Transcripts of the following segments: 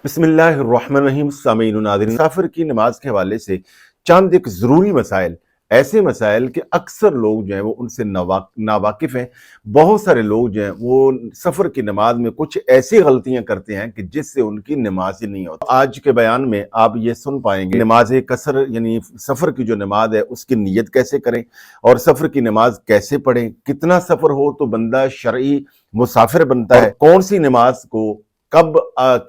बिस्मिल्लाहिर्रहमानिर्रहीम। सामीन नाज़रीन, मुसाफिर की नमाज के हवाले से चंद एक ज़रूरी मसाइल, ऐसे मसाइल कि अक्सर लोग जो हैं वो उनसे नावाकिफ़ हैं। बहुत सारे लोग जो हैं वो सफ़र की नमाज में कुछ ऐसी गलतियां करते हैं कि जिससे उनकी नमाज ही नहीं होती। आज के बयान में आप ये सुन पाएंगे नमाज कसर यानी सफ़र की जो नमाज है उसकी नीयत कैसे करें और सफ़र की नमाज कैसे पढ़ें, कितना सफ़र हो तो बंदा शरई मुसाफिर बनता है, कौन सी नमाज को कब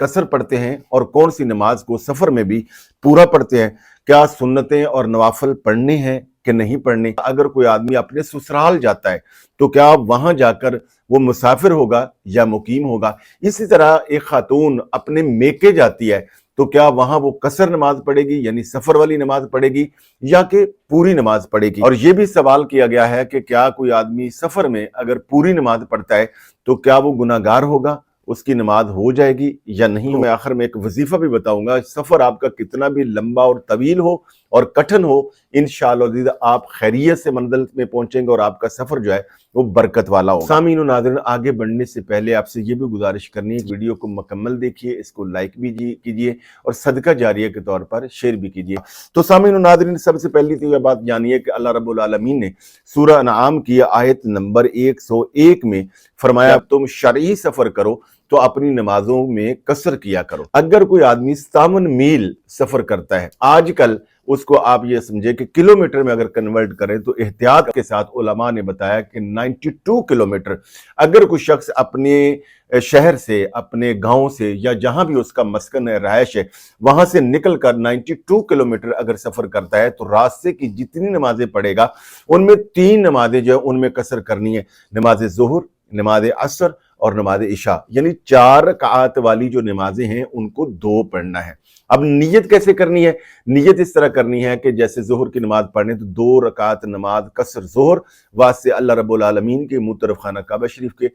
कसर पढ़ते हैं और कौन सी नमाज को सफर में भी पूरा पढ़ते हैं, क्या सुन्नतें और नवाफल पढ़ने हैं कि नहीं पढ़ने। अगर कोई आदमी अपने ससुराल जाता है तो क्या वहां जाकर वो मुसाफिर होगा या मुकीम होगा। इसी तरह एक खातून अपने मेके जाती है तो क्या वहां वो कसर नमाज पढ़ेगी यानी सफर वाली नमाज पढ़ेगी या कि पूरी नमाज पढ़ेगी। और ये भी सवाल किया गया है कि क्या कोई आदमी सफर में अगर पूरी नमाज पढ़ता है तो क्या वो गुनाहगार होगा, उसकी नमाज हो जाएगी या नहीं। मैं आखिर में एक वजीफा भी बताऊंगा। सफर आपका कितना भी लंबा और तवील हो और कठिन हो, इंशाअल्लाह आप खैरियत से मंजिल में पहुंचेंगे और आपका सफर जो है वो बरकत वाला होगा। सामीन और नाज़रीन, आगे बढ़ने से पहले आपसे ये भी गुजारिश करनी है, वीडियो को मुकम्मल देखिए, इसको लाइक भी कीजिए और सदका जारिया के तौर पर शेयर भी कीजिए। तो सामीन और नाज़रीन, सबसे पहली तो यह बात जानिए कि अल्लाह रब्बुल आलमीन ने सूरह अनआम की आयत नंबर 101 में फरमाया, तुम शरई सफर करो तो अपनी नमाजों में कसर किया करो। अगर कोई आदमी 57 मील सफर करता है, आजकल उसको आप ये समझे कि किलोमीटर में अगर कन्वर्ट करें तो एहतियात के साथ उलमा ने बताया कि 92 किलोमीटर। अगर कोई शख्स अपने शहर से, अपने गांव से या जहां भी उसका मस्कन है, रहायश है, वहां से निकल कर 92 किलोमीटर अगर सफर करता है तो रास्ते की जितनी नमाजें पढ़ेगा उनमें 3 नमाजें जो है उनमें कसर करनी है। नमाज ज़ोहर, नमाज असर और नमाज इशा, यानी 4 रकात वाली जो नमाजें हैं उनको 2 पढ़ना है। अब नियत कैसे करनी है? नियत इस तरह करनी है कि जैसे जोहर की नमाज पढ़ने तो 2 रकात नमाज कसर जोहर वास्ते अल्लाह रब्बुल आलमीन के मुंह तरफ खाना काबा शरीफ के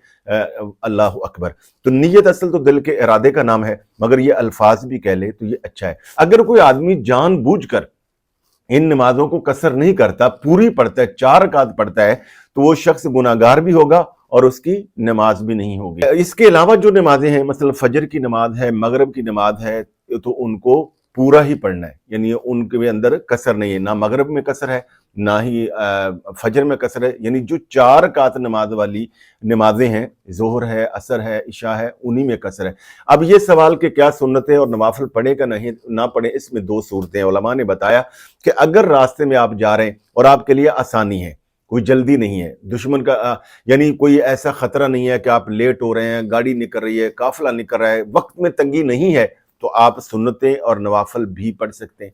अल्लाह अकबर। तो नियत असल तो दिल के इरादे का नाम है, मगर ये अल्फाज भी कह ले तो ये अच्छा है। अगर कोई आदमी जानबूझकर इन नमाजों को कसर नहीं करता, पूरी पढ़ता है, 4 रकात पढ़ता है, तो वो शख्स गुनाहगार भी होगा और उसकी नमाज भी नहीं होगी। इसके अलावा जो नमाजें हैं, मतलब फजर की नमाज है, मगरिब की नमाज है, तो उनको पूरा ही पढ़ना है, यानी उनके अंदर कसर नहीं है। ना मगरिब में कसर है, ना ही फजर में कसर है। यानी जो 4 रकात नमाज वाली नमाजें हैं, जोहर है, असर है, इशा है, उन्हीं में कसर है। अब ये सवाल कि क्या सुन्नतें और नवाफिल पढ़े का नहीं ना पढ़े, इसमें 2 सूरतें हैं। उलमा ने बताया कि अगर रास्ते में आप जा रहे हैं और आपके लिए आसानी है, कोई जल्दी नहीं है, दुश्मन का यानी कोई ऐसा खतरा नहीं है कि आप लेट हो रहे हैं, गाड़ी निकल रही है, काफिला निकल रहा है, वक्त में तंगी नहीं है, तो आप सुन्नतें और नवाफिल भी पढ़ सकते हैं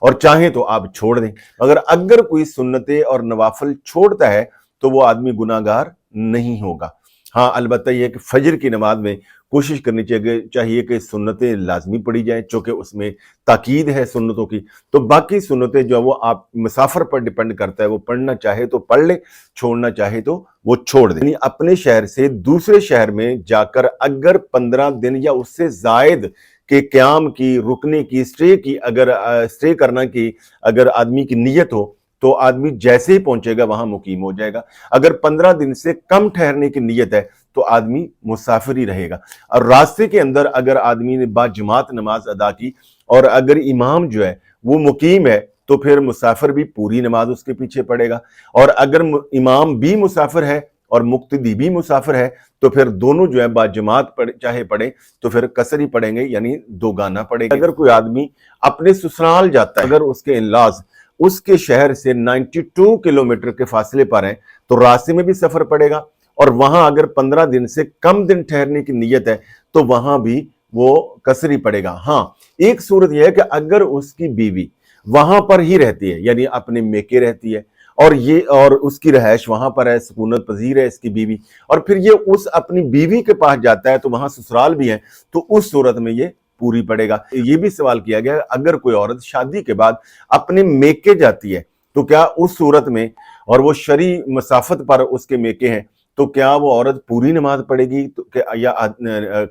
और चाहें तो आप छोड़ दें। मगर अगर कोई सुन्नतें और नवाफिल छोड़ता है तो वो आदमी गुनाहगार नहीं होगा। हाँ, अलबत्ता यह कि फजर की नमाज में कोशिश करनी चाहिए कि सुन्नतें लाजमी पढ़ी जाएं, चूँकि उसमें ताकीद है सुन्नतों की। तो बाकी सुन्नतें जो है वो आप मुसाफिर पर डिपेंड करता है, वो पढ़ना चाहे तो पढ़ ले, छोड़ना चाहे तो वो छोड़ दे। यानी अपने शहर से दूसरे शहर में जाकर अगर 15 दिन या उससे जायद के क़याम की, रुकने की, स्टे करना की अगर आदमी की नीयत हो तो आदमी जैसे ही पहुंचेगा वहां मुकीम हो जाएगा। अगर 15 दिन से कम ठहरने की नीयत है तो आदमी मुसाफिर ही रहेगा। और रास्ते के अंदर अगर आदमी ने बाजमात नमाज अदा की और अगर इमाम जो है वो मुकीम है तो फिर मुसाफिर भी पूरी नमाज उसके पीछे पड़ेगा। और अगर इमाम भी मुसाफिर है और मुक्तदी भी मुसाफिर है तो फिर दोनों जो है बाजमात चाहे पढ़े तो फिर कसर ही पढ़ेंगे, यानी 2 गाना पड़ेगा। अगर कोई आदमी अपने ससुराल जाता है, अगर उसके इनलाज उसके शहर से 92 किलोमीटर के फासले पर हैं तो रास्ते में भी सफर पड़ेगा और वहां अगर 15 दिन से कम दिन ठहरने की नीयत है तो वहां भी वो कसरी पड़ेगा। हाँ, एक सूरत यह है कि अगर उसकी बीवी वहां पर ही रहती है, यानी अपने मेके रहती है और उसकी रहायश वहां पर है, सुकूनत पजीर है इसकी बीवी, और फिर ये उस अपनी बीवी के पास जाता है तो वहां ससुराल भी है, तो उस सूरत में ये पूरी पड़ेगा। ये भी सवाल किया गया, अगर कोई औरत शादी के बाद अपने मेके जाती है तो क्या उस सूरत में, और वो शरी मसाफत पर उसके मेके हैं, तो क्या वो औरत पूरी नमाज पढ़ेगी तो या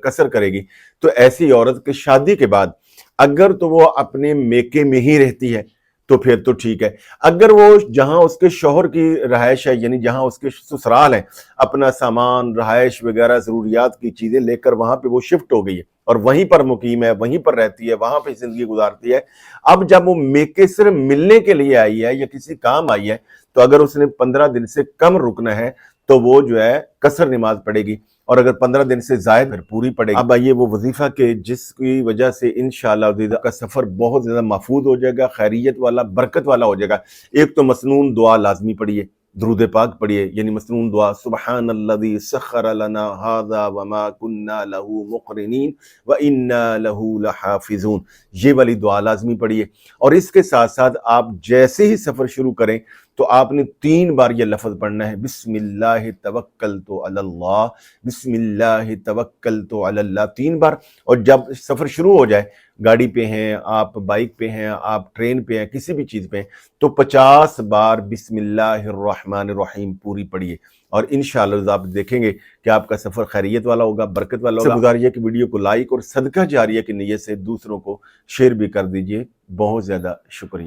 कसर करेगी? तो ऐसी औरत की शादी के बाद अगर तो वो अपने मेके में ही रहती है تو پھر تو ٹھیک ہے. اگر وہ جہاں اس کے شوہر کی رہائش ہے، یعنی جہاں اس کے سسرال ہے، اپنا سامان، رہائش وغیرہ ضروریات کی چیزیں لے کر وہاں پہ وہ شفٹ ہو گئی ہے اور وہیں پر مقیم ہے، وہیں پر رہتی ہے، وہاں پہ زندگی گزارتی ہے، اب جب وہ میکے صرف ملنے کے لیے آئی ہے یا کسی کام آئی ہے، تو اگر اس نے 15 دن سے کم رکنا ہے تو وہ جو ہے قصر نماز پڑھے گی، اور اگر 15 دن سے زائد پھر پوری پڑے گی. اب آئیے وہ وظیفہ کہ جس کی وجہ سے انشاءاللہ کا سفر بہت زیادہ محفوظ ہو جائے گا، خیریت والا، برکت والا ہو جائے گا. ایک تو مسنون دعا لازمی پڑھیے، درود پاک پڑھیے، یعنی مسنون دعا سبحان الذی سخر لنا ھذا وما كنا له مقرنین وانا له لحافظون، یہ والی دعا لازمی پڑھیے. اور اس کے ساتھ ساتھ آپ جیسے ہی سفر شروع کریں تو آپ نے 3 بار یہ لفظ پڑھنا ہے، بسم اللہ توکلت علی اللہ، بسم اللہ توکلت علی اللہ، 3 بار. اور جب سفر شروع ہو جائے، گاڑی پہ ہیں آپ، بائک پہ ہیں آپ، ٹرین پہ ہیں، کسی بھی چیز پہ ہیں، تو 50 بار بسم اللہ الرحمن الرحیم پوری پڑھیے. اور انشاءاللہ آپ دیکھیں گے کہ آپ کا سفر خیریت والا ہوگا، برکت والا ہوگا. گزارش ہے کہ ویڈیو کو لائک اور صدقہ جاریہ کی نیت سے دوسروں کو شیئر بھی کر دیجئے. بہت زیادہ شکریہ.